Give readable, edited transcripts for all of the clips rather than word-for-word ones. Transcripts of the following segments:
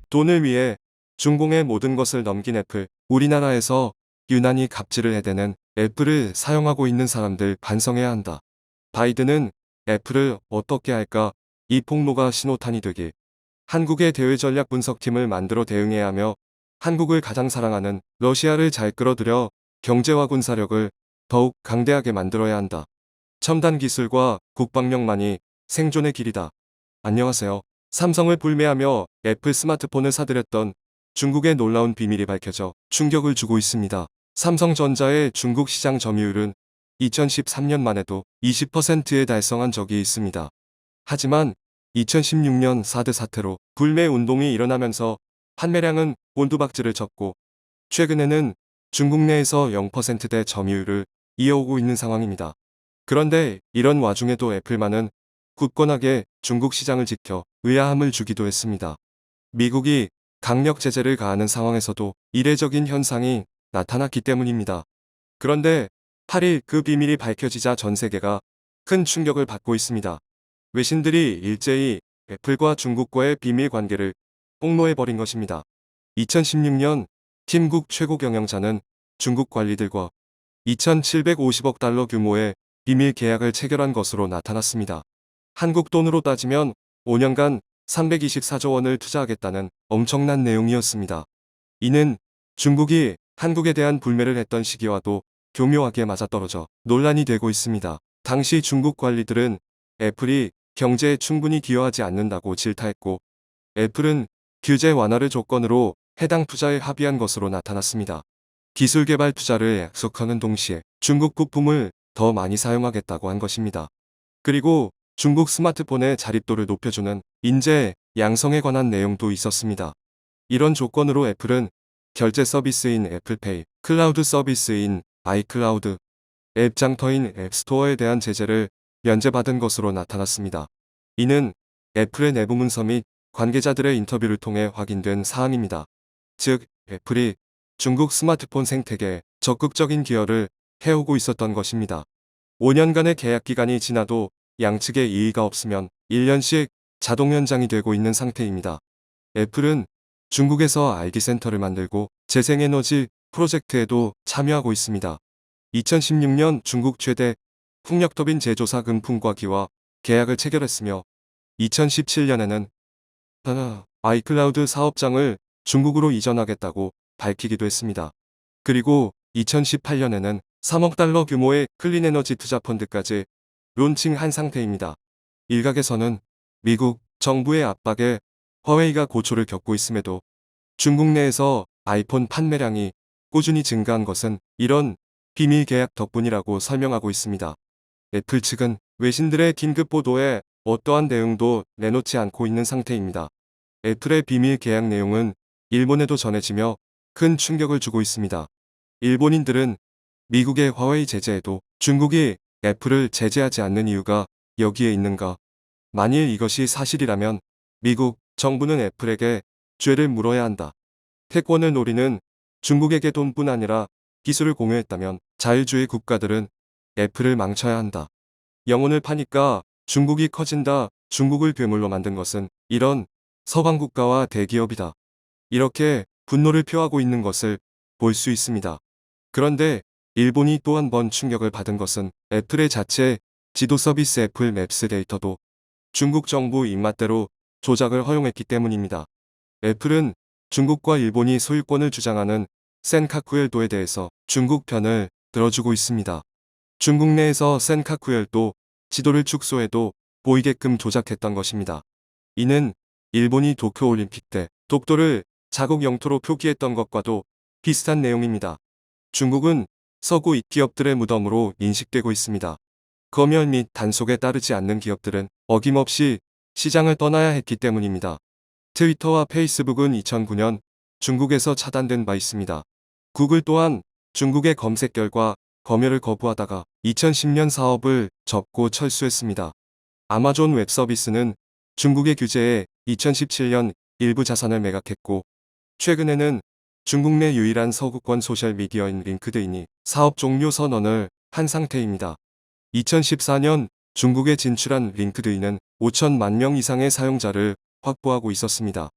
돈을 위해 중공의 모든 것을 넘긴 애플. 우리나라에서 유난히 갑질을 해대는 애플을 사용하고 있는 사람들 반성해야 한다. 바이든은 애플을 어떻게 할까? 이 폭로가 신호탄이 되길. 한국의 대외전략 분석팀을 만들어 대응해야 하며 한국을 가장 사랑하는 러시아를 잘 끌어들여 경제와 군사력을 더욱 강대하게 만들어야 한다. 첨단 기술과 국방력만이 생존의 길이다. 안녕하세요. 삼성을 불매하며 애플 스마트폰을 사들였던 중국의 놀라운 비밀이 밝혀져 충격을 주고 있습니다. 삼성전자의 중국 시장 점유율은 2013년만 해도 20%에 달성한 적이 있습니다. 하지만 2016년 사드 사태로 불매 운동이 일어나면서 판매량은 곤두박질을 쳤고 최근에는 중국 내에서 0%대 점유율을 이어오고 있는 상황입니다. 그런데 이런 와중에도 애플만은 굳건하게 중국 시장을 지켜 의아함을 주기도 했습니다. 미국이 강력 제재를 가하는 상황에서도 이례적인 현상이 나타났기 때문입니다. 그런데 8일 그 비밀이 밝혀지자 전 세계가 큰 충격을 받고 있습니다. 외신들이 일제히 애플과 중국과의 비밀 관계를 폭로해버린 것입니다. 2016년 팀국 최고 경영자는 중국 관리들과 2,750억 달러 규모의 비밀 계약을 체결한 것으로 나타났습니다. 한국 돈으로 따지면 5년간 324조 원을 투자하겠다는 엄청난 내용이었습니다. 이는 중국이 한국에 대한 불매를 했던 시기와도 교묘하게 맞아떨어져 논란이 되고 있습니다. 당시 중국 관리들은 애플이 경제에 충분히 기여하지 않는다고 질타했고 애플은 규제 완화를 조건으로 해당 투자에 합의한 것으로 나타났습니다. 기술 개발 투자를 약속하는 동시에 중국 부품을 더 많이 사용하겠다고 한 것입니다. 그리고 중국 스마트폰의 자립도를 높여주는 인재 양성에 관한 내용도 있었습니다. 이런 조건으로 애플은 결제 서비스인 애플페이, 클라우드 서비스인 아이클라우드, 앱 장터인 앱스토어에 대한 제재를 면제받은 것으로 나타났습니다. 이는 애플의 내부 문서 및 관계자들의 인터뷰를 통해 확인된 사항입니다. 즉, 애플이 중국 스마트폰 생태계에 적극적인 기여를 해오고 있었던 것입니다. 5년간의 계약 기간이 지나도 양측의 이의가 없으면 1년씩 자동 연장이 되고 있는 상태입니다. 애플은 중국에서 RD 센터를 만들고 재생에너지 프로젝트에도 참여하고 있습니다. 2016년 중국 최대 풍력터빈 제조사 금풍과기와 계약을 체결했으며 2017년에는 아이클라우드 사업장을 중국으로 이전하겠다고 밝히기도 했습니다. 그리고 2018년에는 3억 달러 규모의 클린에너지 투자 펀드까지 론칭한 상태입니다. 일각에서는 미국 정부의 압박에 화웨이가 고초를 겪고 있음에도 중국 내에서 아이폰 판매량이 꾸준히 증가한 것은 이런 비밀 계약 덕분이라고 설명하고 있습니다. 애플 측은 외신들의 긴급 보도에 어떠한 대응도 내놓지 않고 있는 상태입니다. 애플의 비밀 계약 내용은 일본에도 전해지며 큰 충격을 주고 있습니다. 일본인들은 미국의 화웨이 제재에도 중국이 애플을 제재하지 않는 이유가 여기에 있는가? 만일 이것이 사실이라면 미국 정부는 애플에게 죄를 물어야 한다. 패권을 노리는 중국에게 돈뿐 아니라 기술을 공유했다면 자유주의 국가들은 애플을 망쳐야 한다. 영혼을 파니까 중국이 커진다. 중국을 괴물로 만든 것은 이런 서방 국가와 대기업이다. 이렇게 분노를 표하고 있는 것을 볼 수 있습니다. 그런데 일본이 또 한 번 충격을 받은 것은 애플의 자체 지도 서비스 애플 맵스 데이터도 중국 정부 입맛대로 조작을 허용했기 때문입니다. 애플은 중국과 일본이 소유권을 주장하는 센카쿠엘도에 대해서 중국 편을 들어주고 있습니다. 중국 내에서 센카쿠엘도 지도를 축소해도 보이게끔 조작했던 것입니다. 이는 일본이 도쿄올림픽 때 독도를 자국 영토로 표기했던 것과도 비슷한 내용입니다. 중국은 서구 기업들의 무덤으로 인식되고 있습니다. 검열 및 단속에 따르지 않는 기업들은 어김없이 시장을 떠나야 했기 때문입니다. 트위터와 페이스북은 2009년 중국에서 차단된 바 있습니다. 구글 또한 중국의 검색 결과 검열을 거부하다가 2010년 사업을 접고 철수했습니다. 아마존 웹 서비스는 중국의 규제에 2017년 일부 자산을 매각했고 최근에는 중국 내 유일한 서구권 소셜미디어인 링크드인이 사업 종료 선언을 한 상태입니다. 2014년 중국에 진출한 링크드인은 5천만 명 이상의 사용자를 확보하고 있었습니다.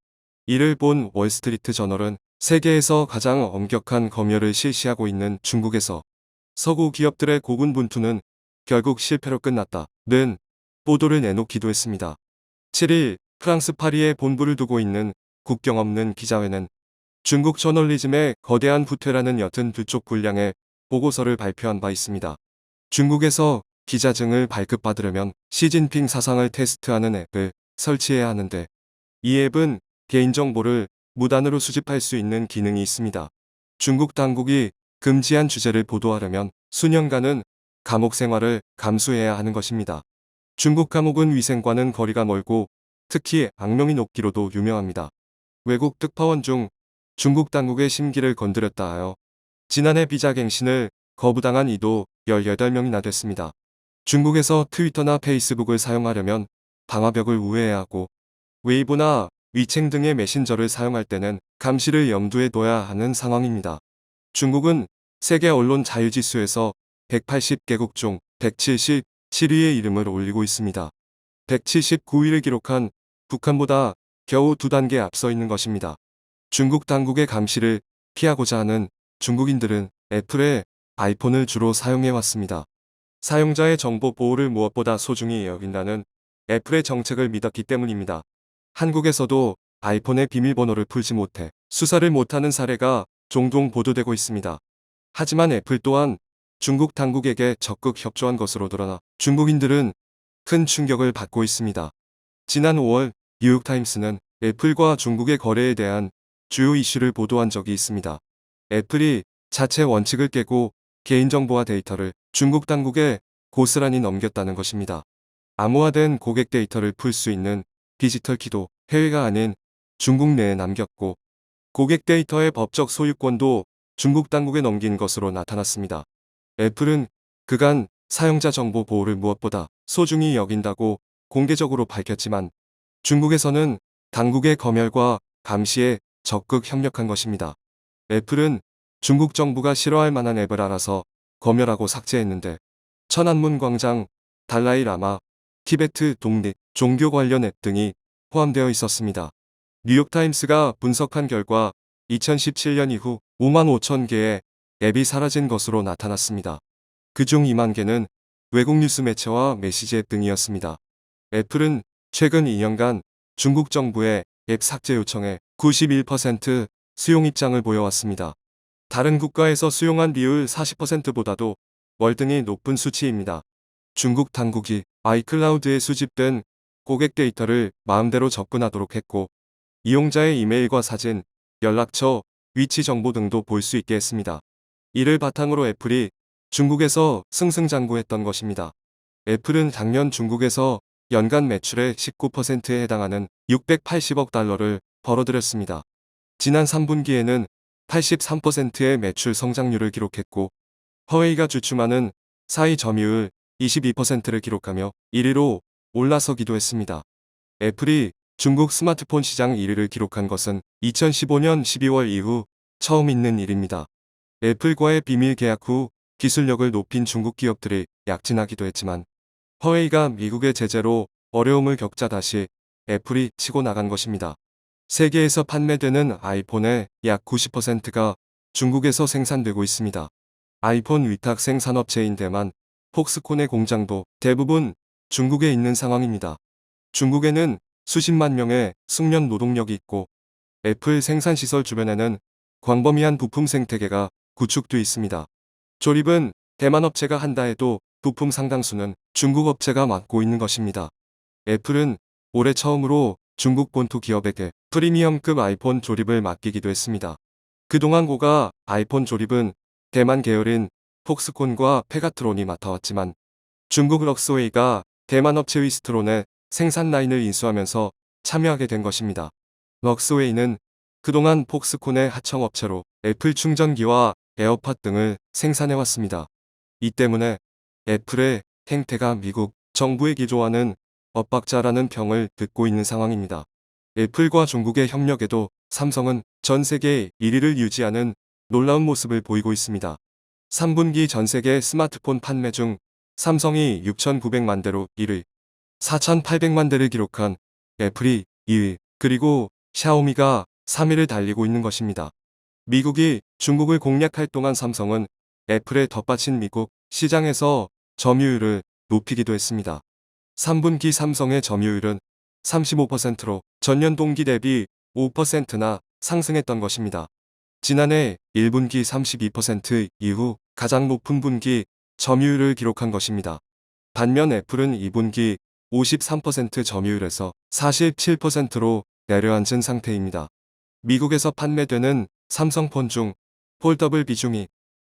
이를 본 월스트리트 저널은 세계에서 가장 엄격한 검열을 실시하고 있는 중국에서 서구 기업들의 고군분투는 결국 실패로 끝났다는 보도를 내놓기도 했습니다. 7일 프랑스 파리에 본부를 두고 있는 국경 없는 기자회는 중국 저널리즘의 거대한 후퇴라는 옅은 두 쪽 분량의 보고서를 발표한 바 있습니다. 중국에서 기자증을 발급받으려면 시진핑 사상을 테스트하는 앱을 설치해야 하는데 이 앱은 개인정보를 무단으로 수집할 수 있는 기능이 있습니다. 중국 당국이 금지한 주제를 보도하려면 수년간은 감옥 생활을 감수해야 하는 것입니다. 중국 감옥은 위생과는 거리가 멀고 특히 악명이 높기로도 유명합니다. 외국 특파원 중 중국 당국의 심기를 건드렸다 하여 지난해 비자갱신을 거부당한 이도 18명이나 됐습니다. 중국에서 트위터나 페이스북을 사용하려면 방화벽을 우회해야 하고 웨이보나 위챙 등의 메신저를 사용할 때는 감시를 염두에 둬야 하는 상황입니다. 중국은 세계 언론 자유지수에서 180개국 중 177위의 이름을 올리고 있습니다. 179위를 기록한 북한보다 겨우 2단계 앞서 있는 것입니다. 중국 당국의 감시를 피하고자 하는 중국인들은 애플의 아이폰을 주로 사용해왔습니다. 사용자의 정보 보호를 무엇보다 소중히 여긴다는 애플의 정책을 믿었기 때문입니다. 한국에서도 아이폰의 비밀번호를 풀지 못해 수사를 못하는 사례가 종종 보도되고 있습니다. 하지만 애플 또한 중국 당국에게 적극 협조한 것으로 드러나 중국인들은 큰 충격을 받고 있습니다. 지난 5월 뉴욕타임스는 애플과 중국의 거래에 대한 주요 이슈를 보도한 적이 있습니다. 애플이 자체 원칙을 깨고 개인정보와 데이터를 중국 당국에 고스란히 넘겼다는 것입니다. 암호화된 고객 데이터를 풀 수 있는 디지털 키도 해외가 아닌 중국 내에 남겼고 고객 데이터의 법적 소유권도 중국 당국에 넘긴 것으로 나타났습니다. 애플은 그간 사용자 정보 보호를 무엇보다 소중히 여긴다고 공개적으로 밝혔지만 중국에서는 당국의 검열과 감시에 적극 협력한 것입니다. 애플은 중국 정부가 싫어할 만한 앱을 알아서 검열하고 삭제했는데 천안문 광장, 달라이 라마, 티베트 독립, 종교 관련 앱 등이 포함되어 있었습니다. 뉴욕타임스가 분석한 결과 2017년 이후 5만 5천 개의 앱이 사라진 것으로 나타났습니다. 그중 2만 개는 외국 뉴스 매체와 메시지 앱 등이었습니다. 애플은 최근 2년간 중국 정부의 앱 삭제 요청에 91% 수용 입장을 보여왔습니다. 다른 국가에서 수용한 비율 40%보다도 월등히 높은 수치입니다. 중국 당국이 아이클라우드에 수집된 고객 데이터를 마음대로 접근하도록 했고 이용자의 이메일과 사진, 연락처, 위치 정보 등도 볼 수 있게 했습니다. 이를 바탕으로 애플이 중국에서 승승장구했던 것입니다. 애플은 작년 중국에서 연간 매출의 19%에 해당하는 680억 달러를 벌어들였습니다. 지난 3분기에는 83%의 매출 성장률을 기록했고 허웨이가 주춤하는 사이 점유율 22%를 기록하며 1위로 올라서기도 했습니다. 애플이 중국 스마트폰 시장 1위를 기록한 것은 2015년 12월 이후 처음 있는 일입니다. 애플과의 비밀 계약 후 기술력을 높인 중국 기업들이 약진하기도 했지만 허웨이가 미국의 제재로 어려움을 겪자 다시 애플이 치고 나간 것입니다. 세계에서 판매되는 아이폰의 약 90%가 중국에서 생산되고 있습니다. 아이폰 위탁 생산업체인 대만, 폭스콘의 공장도 대부분 중국에 있는 상황입니다. 중국에는 수십만 명의 숙련 노동력이 있고 애플 생산시설 주변에는 광범위한 부품 생태계가 구축돼 있습니다. 조립은 대만 업체가 한다 해도 부품 상당수는 중국 업체가 맡고 있는 것입니다. 애플은 올해 처음으로 중국 본토 기업에게 프리미엄급 아이폰 조립을 맡기기도 했습니다. 그동안 고가 아이폰 조립은 대만 계열인 폭스콘과 페가트론이 맡아왔지만 중국 럭스웨이가 대만 업체 위스트론의 생산 라인을 인수하면서 참여하게 된 것입니다. 럭스웨이는 그동안 폭스콘의 하청업체로 애플 충전기와 에어팟 등을 생산해왔습니다. 이 때문에 애플의 행태가 미국 정부에 기조하는 엇박자라는 평을 듣고 있는 상황입니다. 애플과 중국의 협력에도 삼성은 전 세계 1위를 유지하는 놀라운 모습을 보이고 있습니다. 3분기 전 세계 스마트폰 판매 중 삼성이 6,900만 대로 1위, 4,800만 대를 기록한 애플이 2위, 그리고 샤오미가 3위를 달리고 있는 것입니다. 미국이 중국을 공략할 동안 삼성은 애플에 덧받친 미국 시장에서 점유율을 높이기도 했습니다. 3분기 삼성의 점유율은 35%로 전년 동기 대비 5%나 상승했던 것입니다. 지난해 1분기 32% 이후 가장 높은 분기 점유율을 기록한 것입니다. 반면 애플은 2분기 53% 점유율에서 47%로 내려앉은 상태입니다. 미국에서 판매되는 삼성폰 중 폴더블 비중이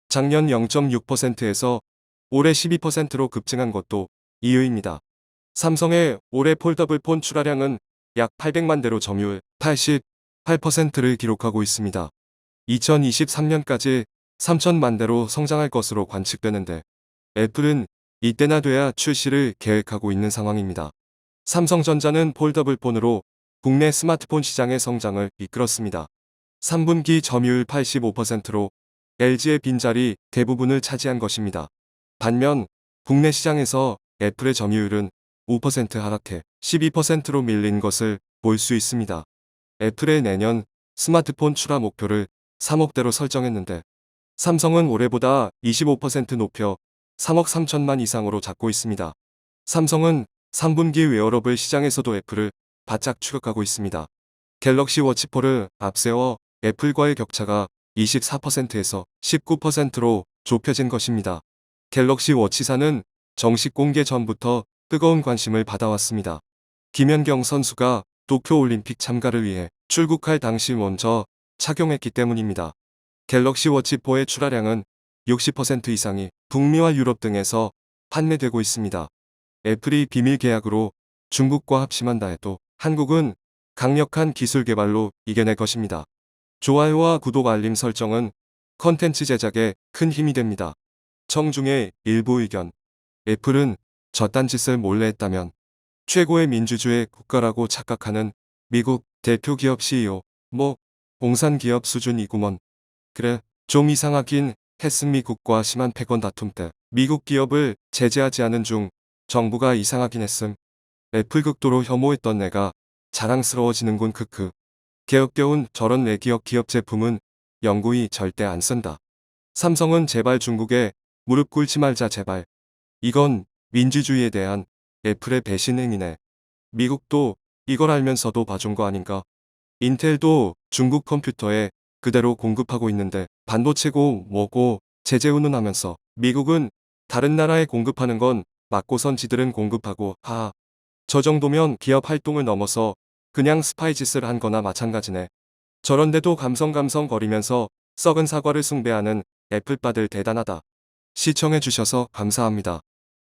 작년 0.6%에서 올해 12%로 급증한 것도 이유입니다. 삼성의 올해 폴더블 폰 출하량은 약 800만 대로 점유율 88%를 기록하고 있습니다. 2023년까지 3천만 대로 성장할 것으로 관측되는데 애플은 이때나 돼야 출시를 계획하고 있는 상황입니다. 삼성전자는 폴더블 폰으로 국내 스마트폰 시장의 성장을 이끌었습니다. 3분기 점유율 85%로 LG의 빈자리 대부분을 차지한 것입니다. 반면 국내 시장에서 애플의 점유율은 5% 하락해 12%로 밀린 것을 볼 수 있습니다. 애플의 내년 스마트폰 출하 목표를 3억 대로 설정했는데 삼성은 올해보다 25% 높여 3억 3천만 이상으로 잡고 있습니다. 삼성은 3분기 웨어러블 시장에서도 애플을 바짝 추격하고 있습니다. 갤럭시 워치4를 앞세워 애플과의 격차가 24%에서 19%로 좁혀진 것입니다. 갤럭시 워치사는 정식 공개 전부터 뜨거운 관심을 받아왔습니다. 김연경 선수가 도쿄올림픽 참가를 위해 출국할 당시 먼저 착용했기 때문입니다. 갤럭시 워치4의 출하량은 60% 이상이 북미와 유럽 등에서 판매되고 있습니다. 애플이 비밀 계약으로 중국과 합심한다 해도 한국은 강력한 기술 개발로 이겨낼 것입니다. 좋아요와 구독 알림 설정은 컨텐츠 제작에 큰 힘이 됩니다. 청중의 일부 의견. 애플은 저딴 짓을 몰래 했다면 최고의 민주주의 국가라고 착각하는 미국 대표 기업 CEO, 공산기업 수준이구먼. 그래, 좀 이상하긴 했음. 미국과 심한 패권 다툼 때 미국 기업을 제재하지 않은 중 정부가 이상하긴 했음. 애플 극도로 혐오했던 내가 자랑스러워지는군. 크크. 개역겨운 저런 외기업 기업 제품은 영구히 절대 안 쓴다. 삼성은 제발 중국에 무릎 꿇지 말자 제발. 이건 민주주의에 대한 애플의 배신 행위네. 미국도 이걸 알면서도 봐준 거 아닌가? 인텔도 중국 컴퓨터에 그대로 공급하고 있는데 반도체고 뭐고 제재 운운하면서 미국은 다른 나라에 공급하는 건 맞고선 지들은 공급하고 하하. 저 정도면 기업 활동을 넘어서 그냥 스파이 짓을 한 거나 마찬가지네. 저런데도 감성 거리면서 썩은 사과를 숭배하는 애플빠들 대단하다. 시청해주셔서 감사합니다.